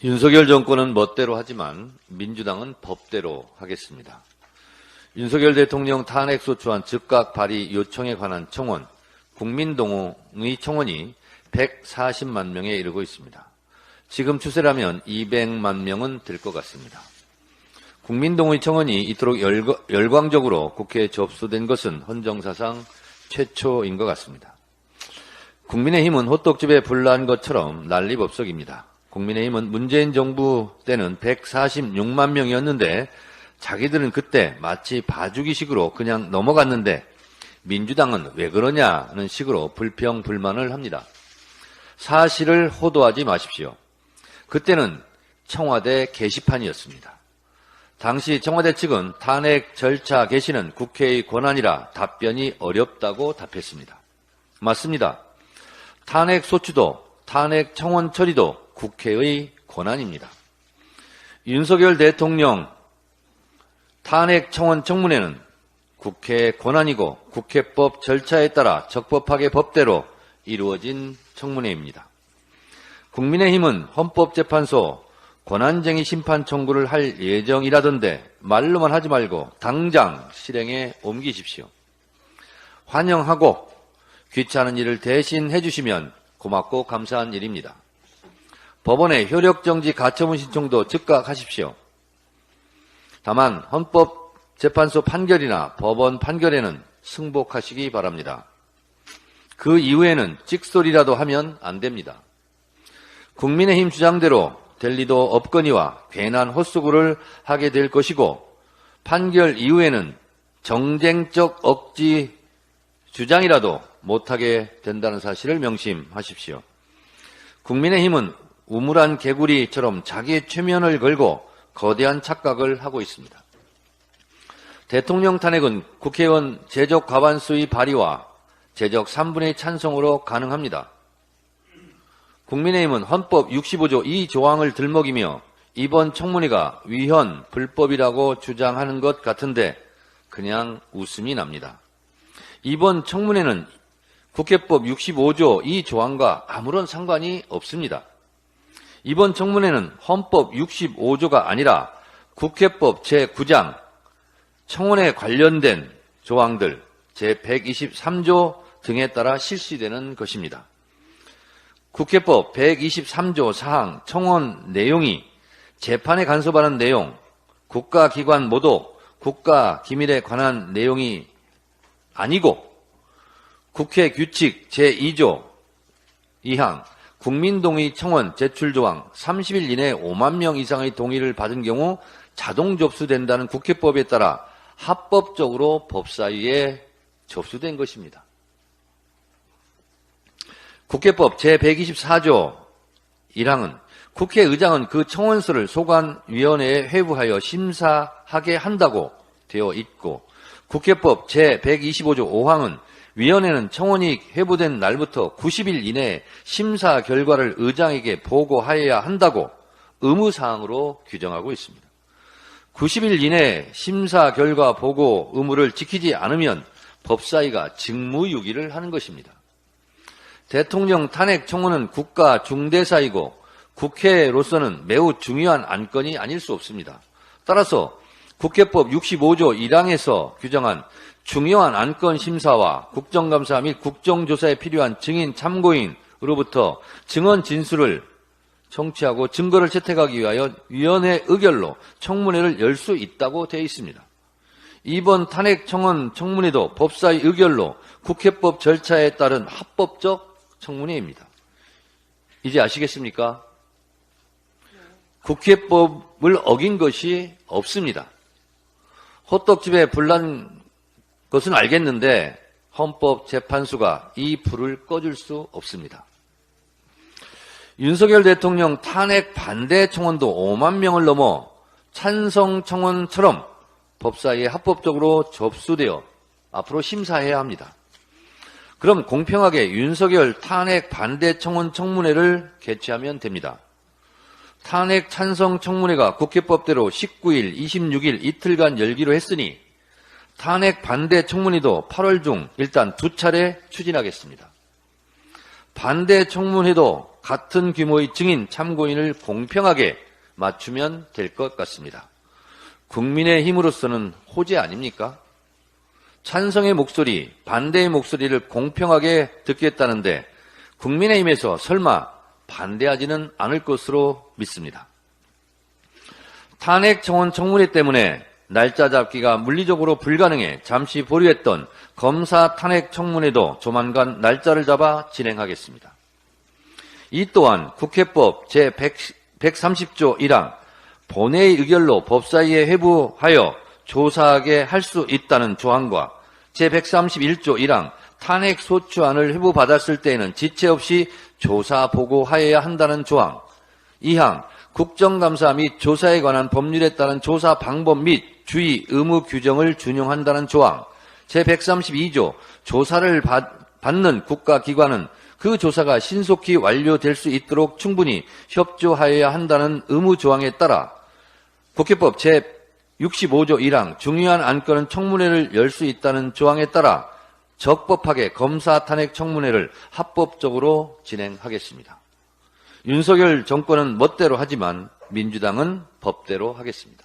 윤석열 정권은 멋대로 하지만 민주당은 법대로 하겠습니다. 윤석열 대통령 탄핵소추안 즉각 발의 요청에 관한 청원, 국민동의 청원이 140만 명에 이르고 있습니다. 지금 추세라면 200만 명은 될 것 같습니다. 국민동의 청원이 이토록 열광적으로 국회에 접수된 것은 헌정사상 최초인 것 같습니다. 국민의힘은 호떡집에 불난 것처럼 난리법석입니다. 국민의힘은 문재인 정부 때는 146만 명이었는데 자기들은 그때 마치 봐주기식으로 그냥 넘어갔는데 민주당은 왜 그러냐는 식으로 불평, 불만을 합니다. 사실을 호도하지 마십시오. 그때는 청와대 게시판이었습니다. 당시 청와대 측은 탄핵 절차 개시는 국회의 권한이라 답변이 어렵다고 답했습니다. 맞습니다. 탄핵 소추도 탄핵 청원 처리도 국회의 권한입니다. 윤석열 대통령 탄핵 청원 청문회는 국회의 권한이고 국회법 절차에 따라 적법하게 법대로 이루어진 청문회입니다. 국민의힘은 헌법재판소 권한쟁의 심판 청구를 할 예정이라던데 말로만 하지 말고 당장 실행에 옮기십시오. 환영하고 귀찮은 일을 대신 해주시면 고맙고 감사한 일입니다. 법원의 효력정지 가처분 신청도 즉각 하십시오. 다만 헌법재판소 판결이나 법원 판결에는 승복하시기 바랍니다. 그 이후에는 찍소리라도 하면 안 됩니다. 국민의힘 주장대로 될 리도 없거니와 괜한 헛수고를 하게 될 것이고 판결 이후에는 정쟁적 억지 주장이라도 못하게 된다는 사실을 명심하십시오. 국민의힘은 우물안 개구리처럼 자기의 최면을 걸고 거대한 착각을 하고 있습니다. 대통령 탄핵은 국회의원 제적 과반수의 발의와 제적 3분의 찬성으로 가능합니다. 국민의힘은 헌법 65조 2조항을 들먹이며 이번 청문회가 위헌, 불법이라고 주장하는 것 같은데 그냥 웃음이 납니다. 이번 청문회는 국회법 65조 2조항과 아무런 상관이 없습니다. 이번 청문회는 헌법 65조가 아니라 국회법 제9장 청원에 관련된 조항들 제123조 등에 따라 실시되는 것입니다. 국회법 123조 사항 청원 내용이 재판에 간섭하는 내용, 국가기관 모독, 국가기밀에 관한 내용이 아니고 국회 규칙 제2조 2항 국민동의 청원 제출조항 30일 이내 5만 명 이상의 동의를 받은 경우 자동 접수된다는 국회법에 따라 합법적으로 법사위에 접수된 것입니다. 국회법 제124조 1항은 국회의장은 그 청원서를 소관위원회에 회부하여 심사하게 한다고 되어 있고 국회법 제125조 5항은 위원회는 청원이 회부된 날부터 90일 이내에 심사 결과를 의장에게 보고하여야 한다고 의무사항으로 규정하고 있습니다. 90일 이내에 심사 결과 보고 의무를 지키지 않으면 법사위가 직무유기를 하는 것입니다. 대통령 탄핵 청원은 국가 중대사이고 국회로서는 매우 중요한 안건이 아닐 수 없습니다. 따라서 국회법 65조 1항에서 규정한 중요한 안건 심사와 국정감사 및 국정조사에 필요한 증인 참고인으로부터 증언 진술을 청취하고 증거를 채택하기 위하여 위원회 의결로 청문회를 열 수 있다고 되어 있습니다. 이번 탄핵 청원 청문회도 법사위 의결로 국회법 절차에 따른 합법적 청문회입니다. 이제 아시겠습니까? 국회법을 어긴 것이 없습니다. 호떡집에 불난 것은 알겠는데 헌법재판소가 이 불을 꺼줄 수 없습니다. 윤석열 대통령 탄핵 반대 청원도 5만 명을 넘어 찬성 청원처럼 법사위에 합법적으로 접수되어 앞으로 심사해야 합니다. 그럼 공평하게 윤석열 탄핵 반대 청원 청문회를 개최하면 됩니다. 탄핵 찬성 청문회가 국회법대로 19일, 26일 이틀간 열기로 했으니 탄핵 반대 청문회도 8월 중 일단 2차례 추진하겠습니다. 반대 청문회도 같은 규모의 증인, 참고인을 공평하게 맞추면 될 것 같습니다. 국민의힘으로서는 호재 아닙니까? 찬성의 목소리, 반대의 목소리를 공평하게 듣겠다는데 국민의힘에서 설마 반대하지는 않을 것으로 믿습니다. 탄핵 청원 청문회 때문에 날짜 잡기가 물리적으로 불가능해 잠시 보류했던 검사 탄핵 청문회도 조만간 날짜를 잡아 진행하겠습니다. 이 또한 국회법 제130조 1항 본회의 의결로 법사위에 회부하여 조사하게 할 수 있다는 조항과 제131조 1항 탄핵 소추안을 회부받았을 때에는 지체 없이 조사 보고하여야 한다는 조항, 2항 국정감사 및 조사에 관한 법률에 따른 조사 방법 및 주의 의무 규정을 준용한다는 조항, 제132조 조사를 받는 국가기관은 그 조사가 신속히 완료될 수 있도록 충분히 협조하여야 한다는 의무 조항에 따라 국회법 제65조 1항 중요한 안건은 청문회를 열 수 있다는 조항에 따라 적법하게 검사 탄핵 청문회를 합법적으로 진행하겠습니다. 윤석열 정권은 멋대로 하지만 민주당은 법대로 하겠습니다.